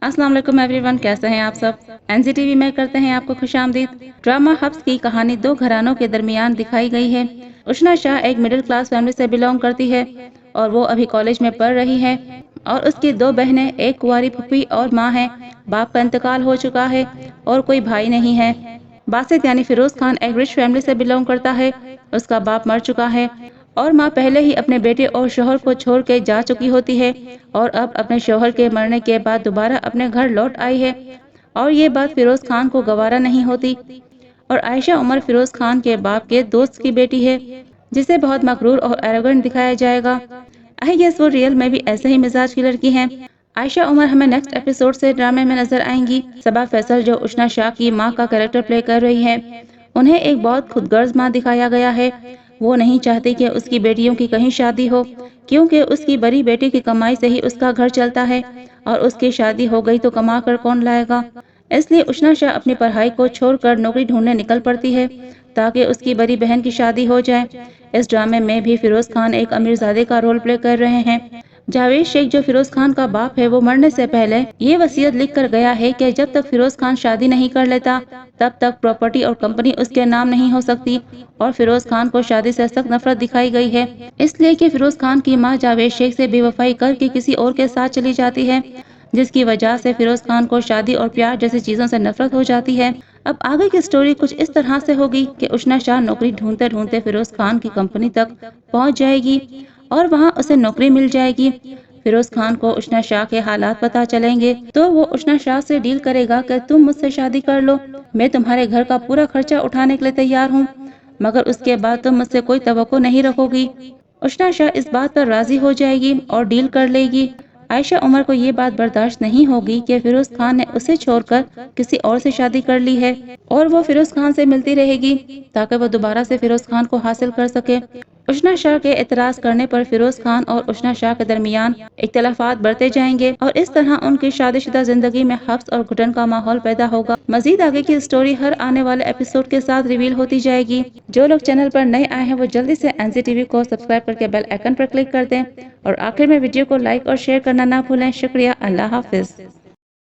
अस्सलाम वालेकुम एवरीवन, कैसे हैं आप सब। एनसीटीवी में करते हैं आपको खुशामदीद। ड्रामा हब्स की कहानी दो घरानों के दरमियान दिखाई गई है। उष्ना शाह एक मिडिल क्लास फैमिली से बिलोंग करती है और वो अभी कॉलेज में पढ़ रही है और उसकी दो बहनें, एक कुंवारी फूफी और माँ है। बाप का इंतकाल हो चुका है और कोई भाई नहीं है। बासित यानी फिरोज खान एक रिच फैमिली से बिलोंग करता है। उसका बाप मर चुका है और माँ पहले ही अपने बेटे और शोहर को छोड़ के जा चुकी होती है और अब अपने शोहर के मरने के बाद दोबारा अपने घर लौट आई है और ये बात फिरोज खान को गवारा नहीं होती। और आयशा उमर फिरोज खान के बाप के दोस्त की बेटी है जिसे बहुत मकरूर और एरोगेंट दिखाया जाएगा। आई गेस वो रियल में भी ऐसे ही मिजाज की लड़की हैं। आयशा उमर हमें नेक्स्ट एपिसोड से ड्रामे में नजर आएंगी। सबा फैसल जो उष्ना शाह की माँ का कैरेक्टर प्ले कर रही है, उन्हें एक बहुत खुदगर्ज माँ दिखाया गया है। वो नहीं चाहती कि उसकी बेटियों की कहीं शादी हो क्योंकि उसकी बड़ी बेटी की कमाई से ही उसका घर चलता है और उसकी शादी हो गई तो कमा कर कौन लाएगा। इसलिए उष्ना शाह अपनी पढ़ाई को छोड़कर नौकरी ढूंढने निकल पड़ती है ताकि उसकी बड़ी बहन की शादी हो जाए। इस ड्रामे में भी फिरोज खान एक अमीरजादे का रोल प्ले कर रहे हैं। जावेद शेख जो फिरोज खान का बाप है, वो मरने से पहले ये वसीयत लिख कर गया है कि जब तक फिरोज खान शादी नहीं कर लेता तब तक प्रॉपर्टी और कंपनी उसके नाम नहीं हो सकती। और फिरोज खान को शादी से सख्त नफरत दिखाई गई है इसलिए कि फिरोज खान की मां जावेद शेख से बेवफाई करके किसी और के साथ चली जाती है, जिसकी वजह से फिरोज खान को शादी और प्यार जैसी चीजों से नफरत हो जाती है। अब आगे की स्टोरी कुछ इस तरह से होगी कि उष्ना शाह नौकरी ढूंढते ढूंढते फिरोज खान की कंपनी तक पहुंच जाएगी और वहां उसे नौकरी मिल जाएगी। फिरोज खान को उष्ना शाह के हालात पता चलेंगे तो वो उष्ना शाह से डील करेगा कि तुम मुझसे शादी कर लो, मैं तुम्हारे घर का पूरा खर्चा उठाने के लिए तैयार हूँ, मगर उसके बाद तुम मुझसे कोई तवक्को नहीं रखोगी। उष्ना शाह इस बात पर राजी हो जाएगी और डील कर लेगी। आयशा उमर को ये बात बर्दाश्त नहीं होगी कि फिरोज खान ने उसे छोड़कर किसी और से शादी कर ली है और वो फिरोज खान से मिलती रहेगी ताकि वो दोबारा से फिरोज खान को हासिल कर सके। उष्ना शाह के एतराज करने पर फिरोज खान और उष्ना शाह के दरमियान इख्तलाफात बढ़ते जाएंगे और इस तरह उनकी शादीशुदा जिंदगी में हब्स और घुटन का माहौल पैदा होगा। मजीद आगे की स्टोरी हर आने वाले एपिसोड के साथ रिवील होती जाएगी। जो लोग चैनल पर नए आए हैं वो जल्दी से एनसीटीवी को सब्सक्राइब करके बेल आइकन पर क्लिक कर दें और आखिर में वीडियो को लाइक और शेयर करना ना भूलें। शुक्रिया। अल्लाह हाफिज।